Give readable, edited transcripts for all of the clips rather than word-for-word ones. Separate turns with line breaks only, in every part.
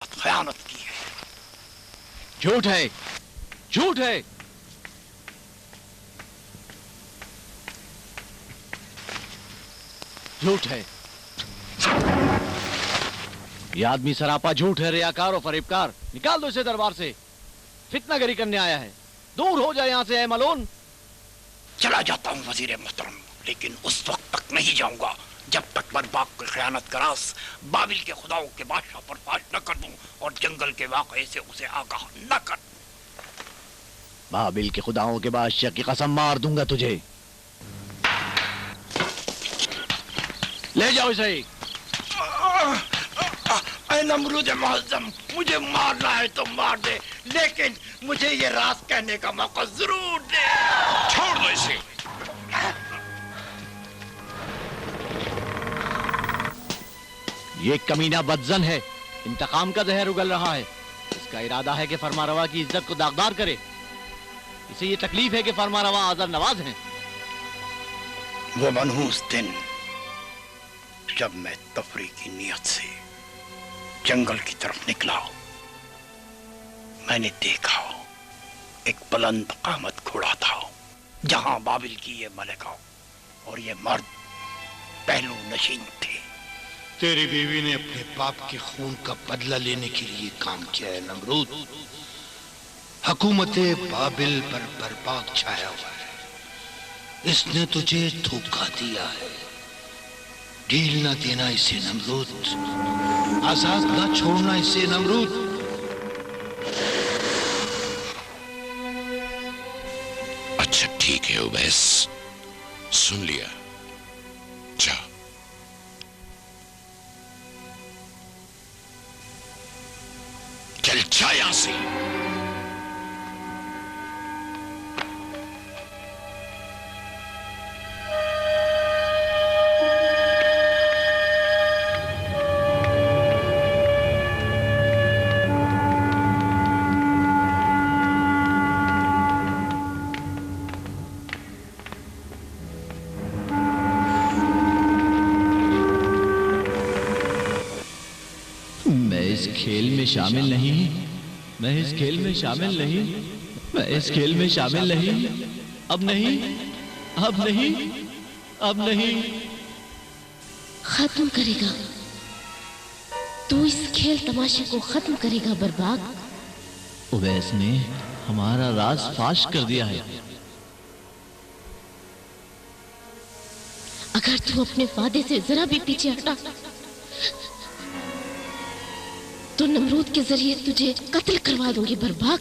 खयानत की है।
झूठ है, झूठ है। झूठ है। ये आदमी सरापा झूठ है, रियाकार और फरेबकार। निकाल दो इसे दरबार से। फितनागरी करने आया है। दूर हो जाए यहां से, ऐ मलोन।
चला जाता हूं वजीर मोहतरम, लेकिन उस वक्त तक नहीं जाऊंगा जब तक बरबाक की खयानत का राज बाबिल के खुदाओं के बादशाह पर फाश न कर दूं और जंगल के वाक़े से उसे आगाह न कर।
बाबिल के खुदाओं के बादशाह की कसम मार दूंगा तुझे। ले जाओ इसे।
नमरूद मुअज़्ज़म, मुझे मारना है तो मार दे, लेकिन मुझे ये राज कहने का मौका जरूर दे।
छोड़ दो इसे।
ये कमीना बदजन है, इंतकाम का जहर उगल रहा है। इसका इरादा है कि फरमारवा की इज्जत को दागदार करे। इसे ये तकलीफ है कि फरमारवा आज़र नवाज हैं।
वो मनहूस दिन जब मैं तफरी की नियत से जंगल की तरफ निकला, मैंने देखा एक बुलंद कामत घोड़ा था, जहां बाबिल की ये मलिका और ये मर्द पहलू नशीन थे।
तेरी बीवी ने अपने बाप के खून का बदला लेने के लिए काम किया है नमरूद। हुकूमत बाबिल पर बर्बाद छाया हुआ है। इसने तुझे धोखा दिया है। ढील ना देना इसे नमरूद, आजाद ना छोड़ना इसे नमरूद।
अच्छा ठीक है उवैस, सुन लिया। जा। चल जा यहां से।
खेल में शामिल नहीं, मैं इस खेल में शामिल नहीं, मैं इस खेल में शामिल नहीं। अब नहीं, अब नहीं, अब नहीं।
खत्म करेगा तू इस खेल तमाशे को, खत्म करेगा बर्बाद।
उवैस ने हमारा राज फाश कर दिया है।
अगर तू अपने वादे से जरा भी पीछे हटा तो नमरूद के जरिए तुझे कत्ल करवा दूंगी बर्बाद।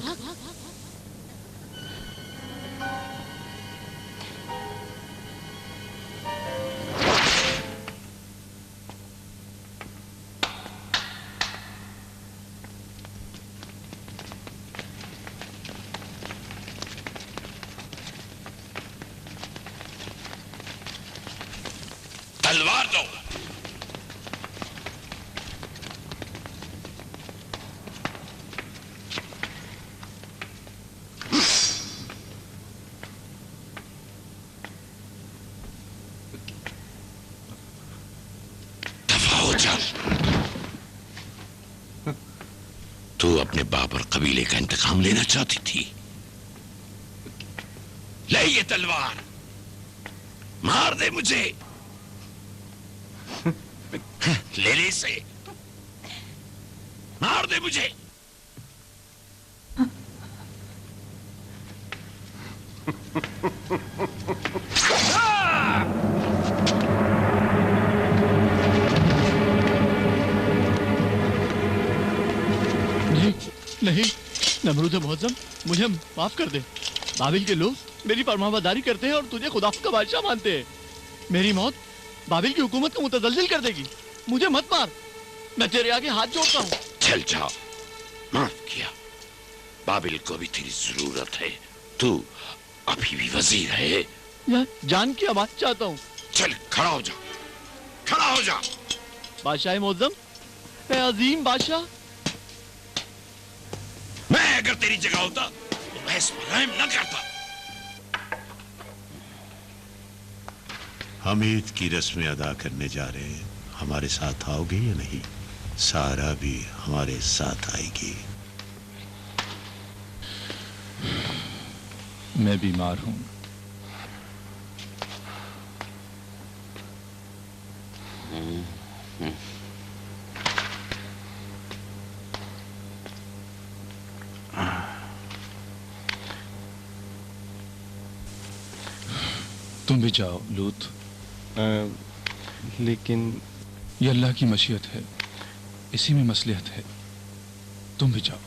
तलवार दो। तू अपने बाप और कबीले का इंतकाम लेना चाहती थी। ले ये तलवार, मार दे मुझे। ले ले इसे, मार दे मुझे।
नहीं, नमरूद मुअज़्ज़म, मुझे माफ कर दे। बाबिल के लोग मेरी फरमाबरदारी करते हैं और तुझे खुदा का बादशाह मानते हैं। मेरी मौत बाबिल की हुकूमत को मुतज़्ज़िल कर देगी। मुझे मत मार, मैं तेरे आगे हाथ जोड़ता हूँ।
चल जाओ, माफ किया। बाबिल को भी तेरी जरूरत है। तू अभी भी वजीर है।
मैं जान की आवाज चाहता हूँ।
चल खड़ा हो जा, खड़ा हो जा।
बादशाह मुअज़्ज़म, मैं अजीम बादशाह।
मैं अगर तेरी जगह होता तो बहस में रहम न करता।
हम ईद की रस्में अदा करने जा रहे हैं, हमारे साथ आओगे या नहीं? सारा भी हमारे साथ आएगी।
मैं बीमार हूं। तुम भी जाओ लूत।
लेकिन
ये अल्लाह की मशीयत है, इसी में मसलिहत है। तुम भी जाओ।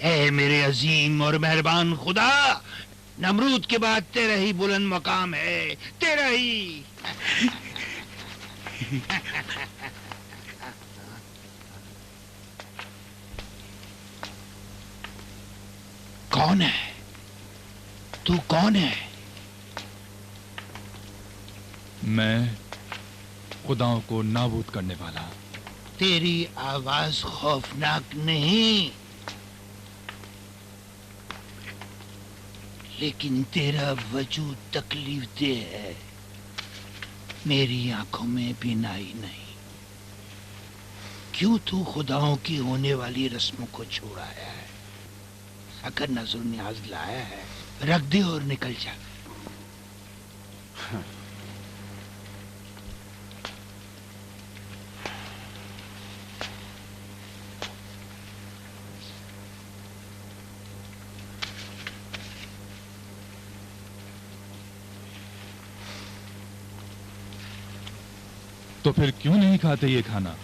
ए मेरे अजीम और मेहरबान खुदा, नमरूद के बाद तेरा ही बुलंद मकाम है, तेरा ही। कौन है तू? कौन है?
मैं खुदाओं को नाबूद करने वाला।
तेरी आवाज खौफनाक नहीं, लेकिन तेरा वजूद तकलीफ दे है। मेरी आंखों में बीनाई नहीं। क्यों तू खुदाओं की होने वाली रस्मों को छोड़ाया है? अगर नजर न्याज लाया है, रख दे और निकल जा।
तो फिर क्यों नहीं खाते ये खाना?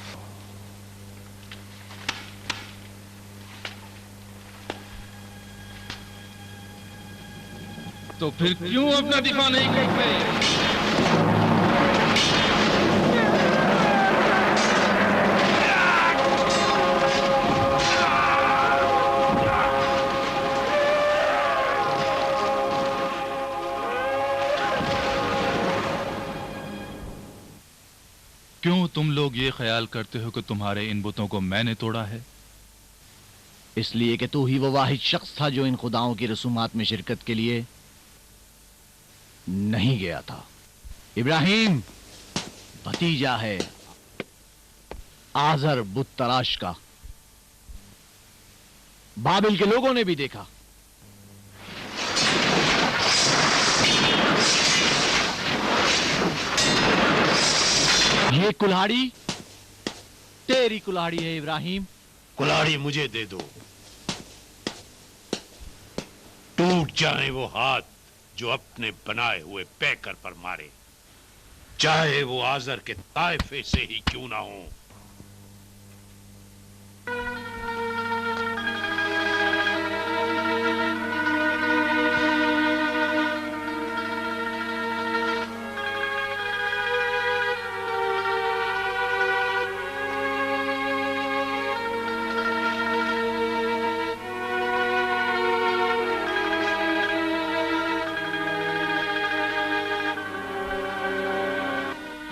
तो फिर क्यों अपना दिफा नहीं करते? क्यों तुम लोग ये ख्याल करते हो कि तुम्हारे इन बुतों को मैंने तोड़ा है?
इसलिए कि तू ही वो वाहिद शख्स था जो इन खुदाओं की रसूमात में शिरकत के लिए नहीं गया था। इब्राहिम भतीजा है आजर बुत तराश का। बाबिल के लोगों ने भी देखा। ये कुल्हाड़ी तेरी कुल्हाड़ी है इब्राहिम।
कुल्हाड़ी मुझे दे दो। टूट जाए वो हाथ जो अपने बनाए हुए पैकर पर मारे, चाहे वो आजर के ताइफे से ही क्यों ना हो।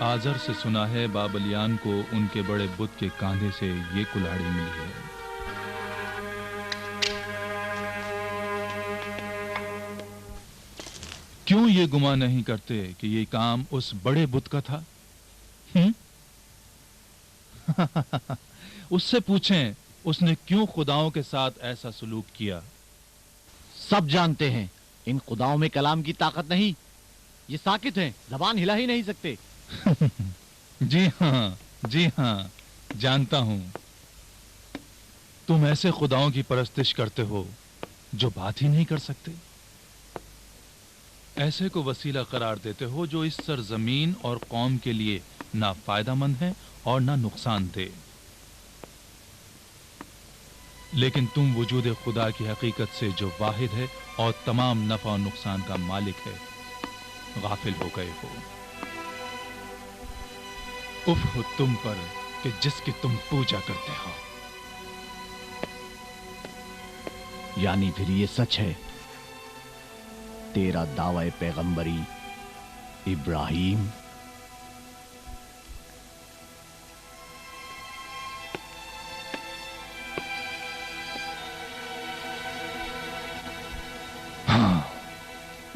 आजर से सुना है बाबलियान को उनके बड़े बुत के कांधे से ये कुल्हाड़ी मिली है। क्यों ये गुमान नहीं करते कि ये काम उस बड़े बुत का था? उससे पूछें उसने क्यों खुदाओं के साथ ऐसा सलूक किया।
सब जानते हैं इन खुदाओं में कलाम की ताकत नहीं, ये साकित हैं, जबान हिला ही नहीं सकते।
जी हाँ, जानता हूं। तुम ऐसे खुदाओं की परस्तिश करते हो जो बात ही नहीं कर सकते, ऐसे को वसीला करार देते हो जो इस सरजमीन और कौम के लिए ना फायदामंद है और ना नुकसानदेह। लेकिन तुम वजूद खुदा की हकीकत से जो वाहिद है और तमाम नफा और नुकसान का मालिक है गाफिल हो गए हो। उफ हो तुम पर कि जिसकी तुम पूजा करते हो।
यानी फिर ये सच है, तेरा दावा पैगंबरी इब्राहिम।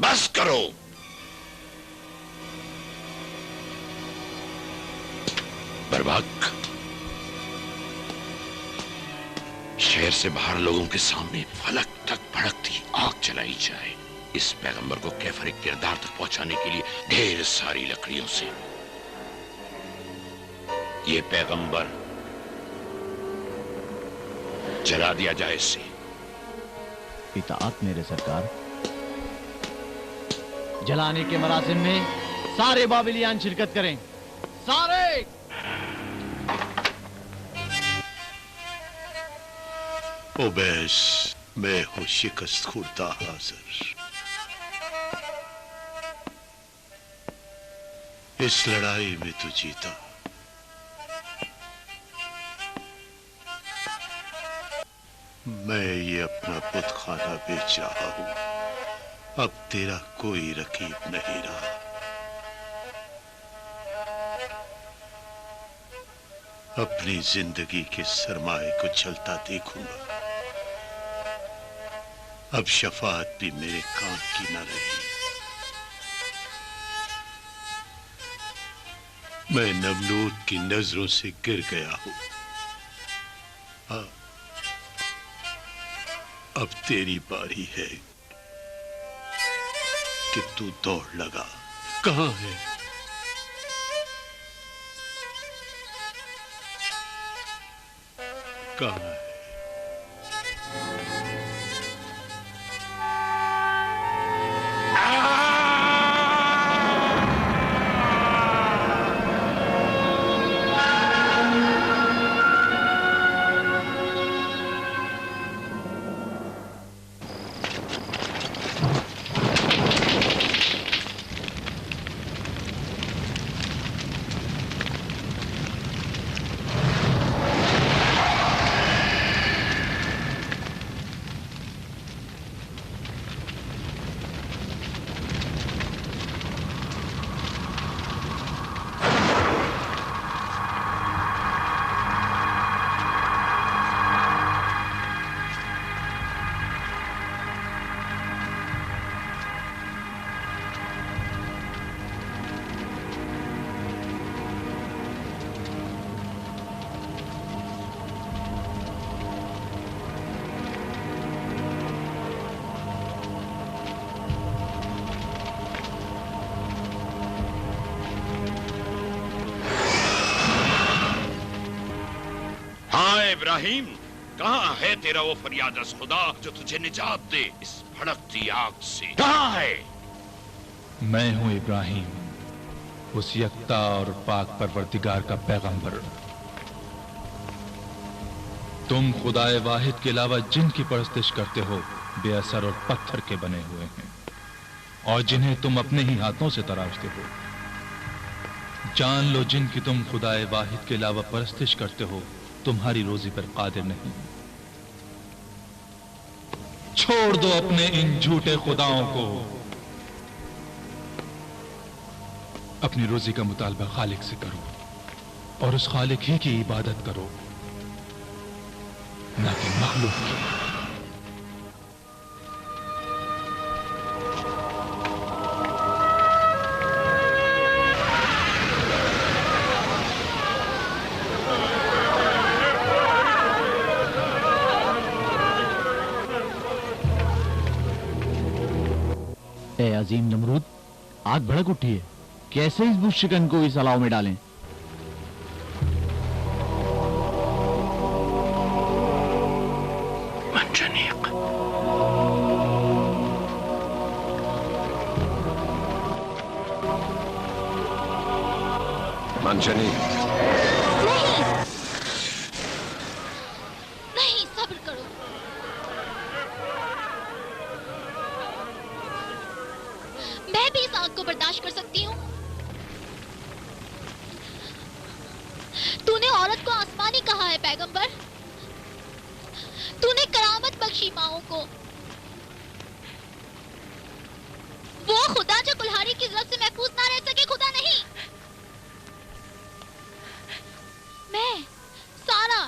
बस करो। बर्बाक, शहर से बाहर लोगों के सामने फलक तक भड़कती आग जलाई जाए। इस पैगंबर को कैफर किरदार तक पहुंचाने के लिए ढेर सारी लकड़ियों से ये पैगंबर जला दिया जाए। इसे
इताअत मेरे सरकार। जलाने के मरासिम में सारे बाबिलियान शिरकत करें, सारे।
ओबैस, मैं हूं शिकस्त खुर्दा हाजिर। इस लड़ाई में तू जीता, मैं ये अपना बुतखाना बेच रहा हूं। अब तेरा कोई रकीब नहीं रहा। अपनी जिंदगी के सरमाए को चलता देखूंगा। अब शफाअत भी मेरे काम की न रही। मैं नमलूद की नजरों से गिर गया हूं। अब तेरी बारी है कि तू दौड़ लगा। कहां है? कहां है?
इब्राहिम, कहां है तेरा वो फरियाद खुदा जो तुझे निजात दे इस भड़कती आग से? कहां है?
मैं हूं इब्राहिम, उस यक्ता और पाक परवरदिगार का पैगंबर। तुम खुदाए वाहिद के अलावा जिनकी परस्तिश करते हो बेअसर और पत्थर के बने हुए हैं, और जिन्हें तुम अपने ही हाथों से तराशते हो। जान लो, जिनकी तुम खुदाए वाहिद के अलावा परस्तिश करते हो तुम्हारी रोजी पर कादिर नहीं। छोड़ दो अपने इन झूठे खुदाओं को। अपनी रोजी का मुतालबा खालिक से करो और उस खालिक ही की इबादत करो, ना कि मखलूक की।
अजीम नमरूद, आग भड़क उठी है। कैसे इस बुश चिकन को इस अलाव में डालें?
मंजनीक, मंजनीक,
नहीं, सब्र करो। मैं भी इस आग को बर्दाश्त कर सकती हूँ। तूने औरत को आसमानी कहा है पैगंबर। तूने करामत बख्शी माओं को। वो खुदा जो कुल्हाड़ी की जरूरत से महफूज ना रह सके, खुदा नहीं। मैं सारा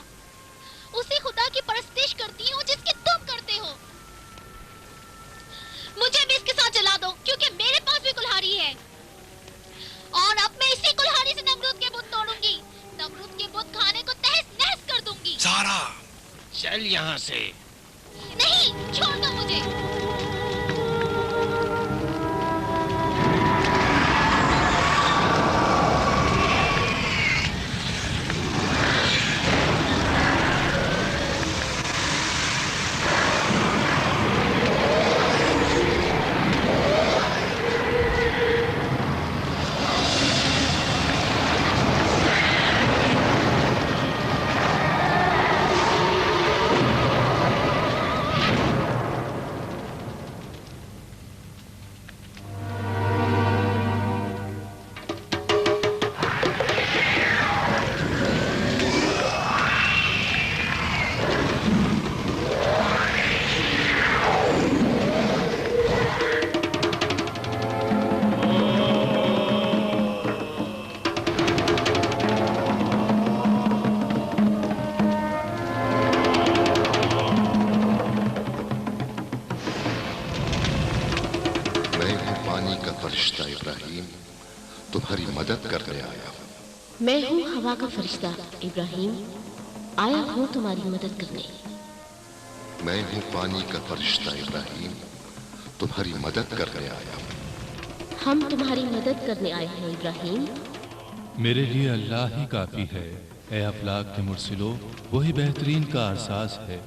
उसी खुदा की परस्तिश करती हूँ जिसकी तुम करते हो। मुझे भी इसके साथ जला दो, क्योंकि मेरे पास भी कुल्हाड़ी है। और अब मैं इसी कुल्हाड़ी से नमरूद के बुत तोड़ूंगी। नमरूद के बुत खाने को तहस नहस कर दूंगी।
सारा, चल यहाँ से।
नहीं, छोड़ दो मुझे।
तुम्हारी मदद करने आया हूं।
मैं हूँ हवा का फरिश्ता इब्राहिम, आया हूँ तुम्हारी मदद करने।
मैं हूँ पानी का फरिश्ता इब्राहिम, तुम्हारी मदद करने आया हूं।
हम तुम्हारी मदद करने आए हैं इब्राहिम।
मेरे लिए अल्लाह ही काफी है। ए अफलाक के मुर्सिलो, वही बेहतरीन का एहसास है।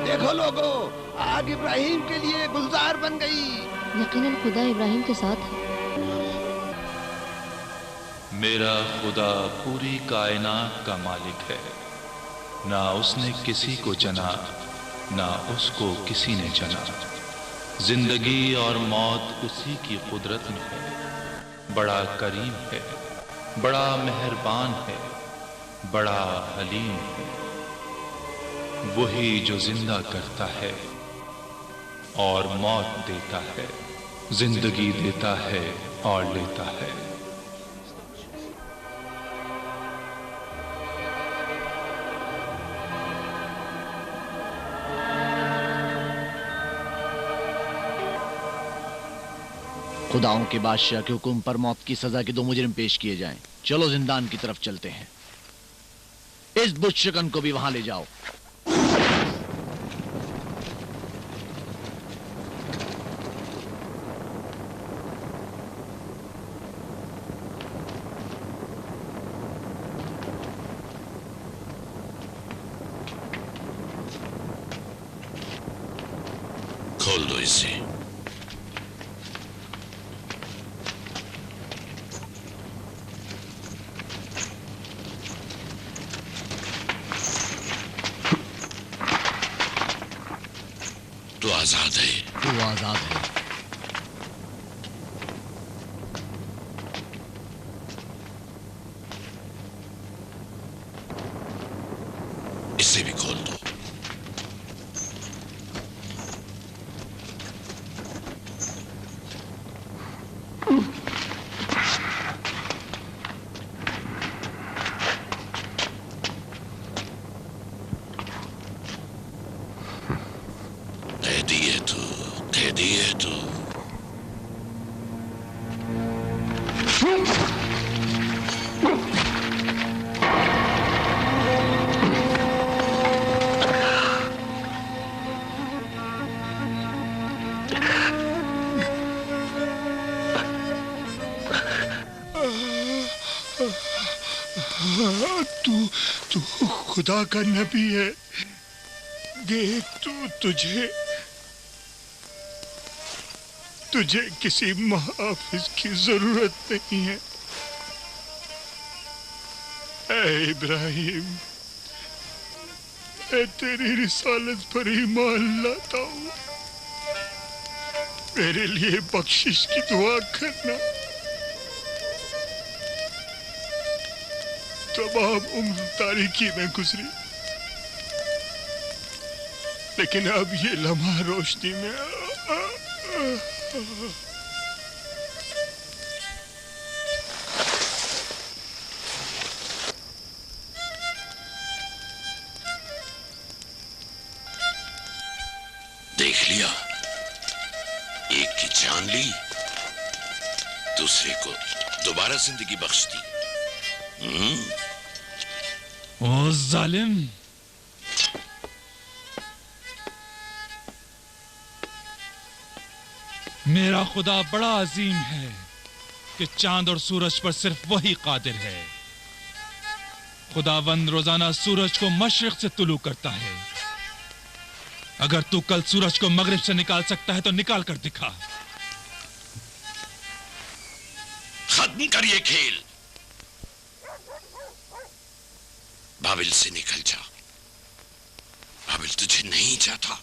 देखो लोगो, आग इब्राहिम के लिए गुलजार बन गई।
यकीनन खुदा इब्राहिम के साथ है।
मेरा खुदा पूरी कायनात का मालिक है। ना उसने किसी को जना, ना उसको किसी ने जना। जिंदगी और मौत उसी की कुदरत में है। बड़ा करीम है, बड़ा मेहरबान है, बड़ा हलीम है। वही जो जिंदा करता है और मौत देता है, जिंदगी देता है और लेता है।
खुदाओं के बादशाह के हुक्म पर मौत की सजा के 2 मुजरिम पेश किए जाएं। चलो जिंदान की तरफ चलते हैं। इस बुशकन को भी वहां ले जाओ।
खोल दो इसे। तू आजाद है।
तू आजाद है।
इसे भी खोल दो। कैदी है तू।
तू खुदा का नबी है। देख तुझे किसी मुहाफिज की जरूरत नहीं है। ऐ इब्राहिम, मैं तेरी रिसालत पर ईमान लाता हूँ। मेरे लिए बख्शिश की दुआ करना। तमाम उम्र तारीकी में गुजरी, लेकिन अब ये लम्हा रोशनी में
देख लिया, एक की जान ली, दूसरे को दोबारा जिंदगी बख्श दी।
ओ जालिम, मेरा खुदा बड़ा अजीम है कि चांद और सूरज पर सिर्फ वही कादिर है। खुदावंद रोजाना सूरज को मशरिक से तुलू करता है। अगर तू कल सूरज को मगरिब से निकाल सकता है तो निकाल कर दिखा।
खत्म कर ये खेल। बाबिल से निकल जा। बाबिल तुझे नहीं चाहता।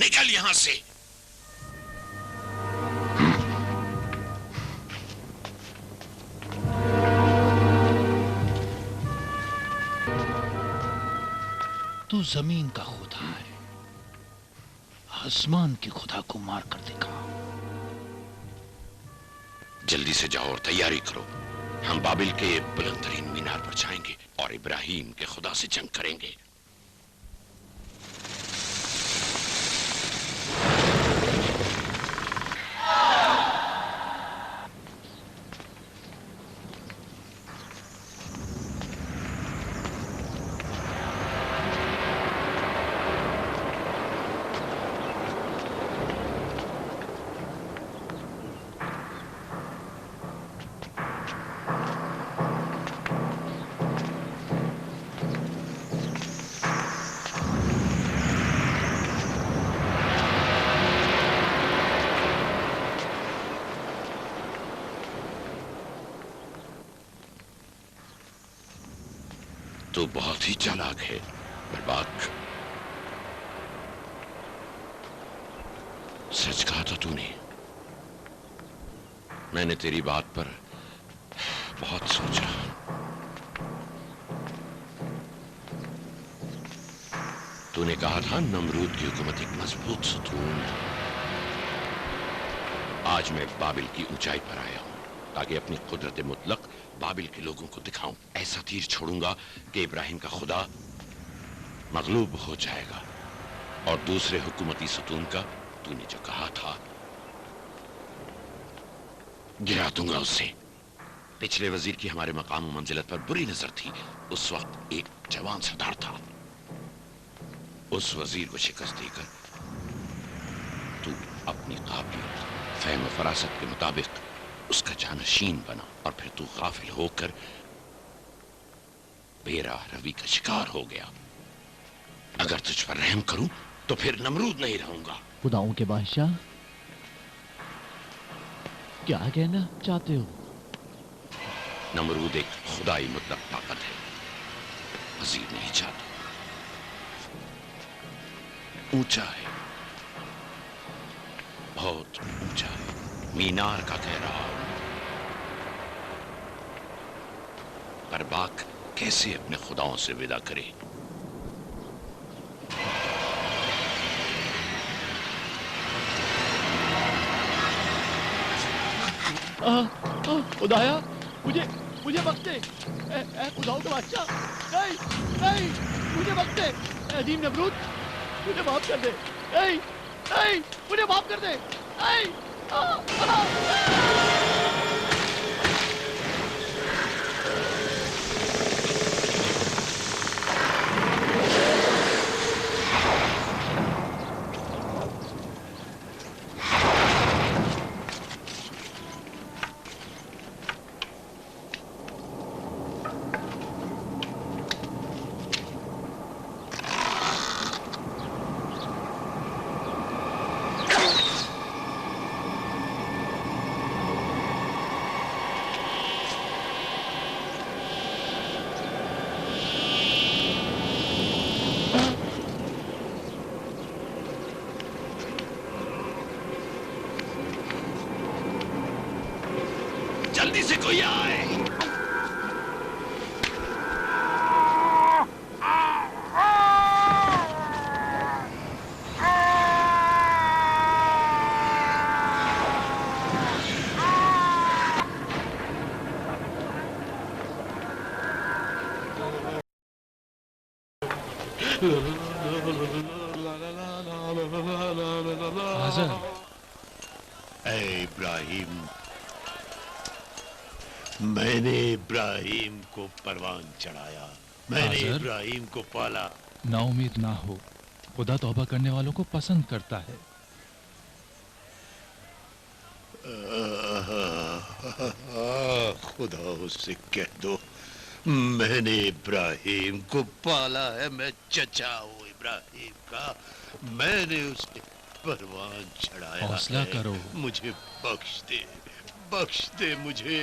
निकल यहां से।
तू जमीन का खुदा है, आसमान के खुदा को मार कर दिखा।
जल्दी से जाओ और तैयारी करो। हम बाबिल के बुलंदतरीन मीनार पर जाएंगे और इब्राहिम के खुदा से जंग करेंगे। तो बहुत ही चालाक है बर्बाद। सच कहा था तूने। मैंने तेरी बात पर बहुत सोचा। तूने कहा था नमरूद की हुकूमत एक मजबूत सुतून। आज मैं बाबिल की ऊंचाई पर आया हूं ताकि अपनी कुदरत मुतलक बाबिल के लोगों को दिखाऊं। ऐसा तीर छोड़ूंगा कि इब्राहिम का खुदा मगलूब हो जाएगा और दूसरे हुकूमती सुतून का तूने जो कहा था गिरा दूंगा उससे। पिछले वजीर की हमारे मकाम और मंजिलत पर बुरी नजर थी। उस वक्त एक जवान सरदार था। उस वजीर को शिकस्त देकर तू अपनी काबिलियत फहम फरासत के मुताबिक उसका जानशीन बना और फिर तू गाफिल होकर बेराह रवि का शिकार हो गया। अगर तुझ पर रहम करूं तो फिर नमरूद नहीं रहूंगा।
खुदाओं के बादशाह, क्या कहना चाहते हो?
नमरूद एक खुदाई मुतलक ताकत है, मजीद नहीं चाहता। ऊंचा है, बहुत ऊंचा है, मीनार का कह रहा हूं। पर बाक कैसे अपने खुदाओं से विदा करे?
खुदाया, मुझे बख्शे। ए खुदाओं के बादशाह, नहीं नहीं, मुझे बख्शे। अजीम नमरूद, मुझे माफ कर दे। नहीं नहीं, मुझे माफ कर दे। नहीं।
जल्दी से कोई आए।
इब्राहिम, मैंने इब्राहिम को परवान चढ़ाया, मैंने इब्राहिम को पाला।
ना उम्मीद ना हो, खुदा तौबा करने वालों को पसंद करता है।
खुदा उससे कह दो मैंने इब्राहिम को पाला है, मैं चचा हूँ इब्राहिम का, मैंने उसके परवान चढ़ाया।
हौसला करो,
मुझे बख्श दे मुझे।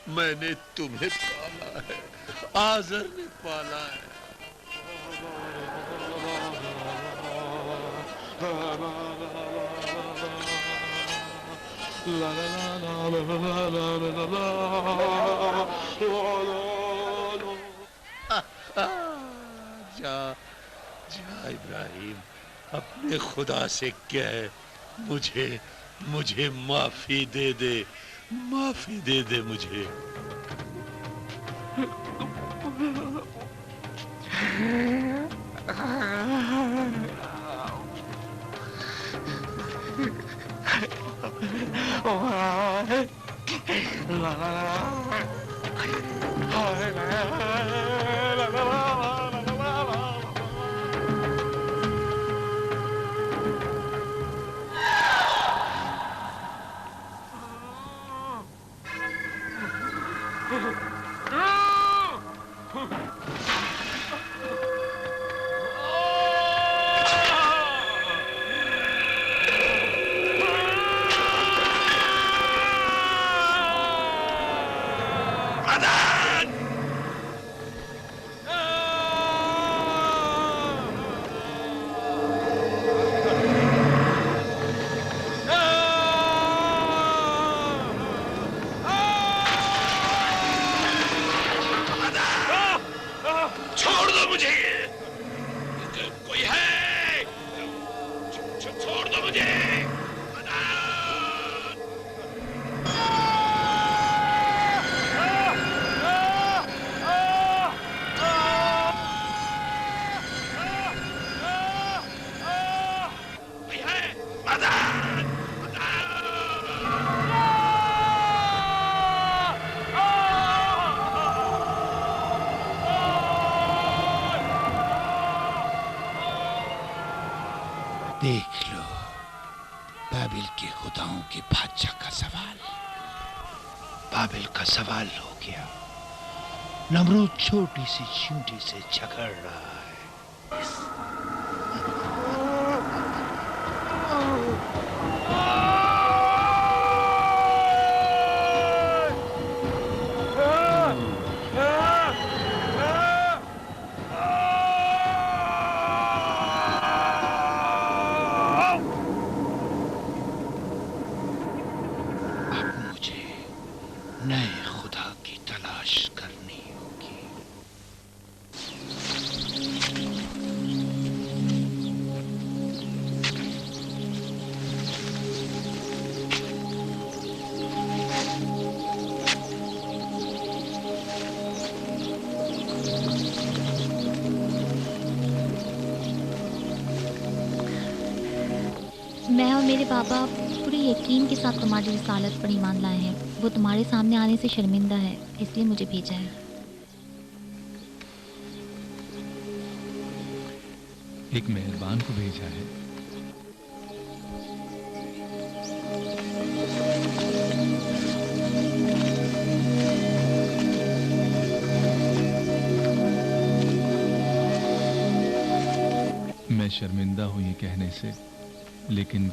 मैंने तुम्हें पाला है, आज़र ने पाला है। जा इब्राहिम, अपने खुदा से कह मुझे माफी दे दे मुझे।
देख लो, बाबिल के खुदाओं के बादशाह का सवाल, बाबिल का सवाल हो गया। नमरूद छोटी सी चींटी से झगड़ रहा है। नए खुदा की तलाश करनी होगी।
मैं और मेरे बाबा पूरे यकीन के साथ तुम्हारी रिसालत पर ईमान लाए हैं। वो तुम्हारे सामने आने से शर्मिंदा है, इसलिए मुझे भेजा है।
एक मेहरबान को भेजा है। मैं शर्मिंदा हूं ये कहने से, लेकिन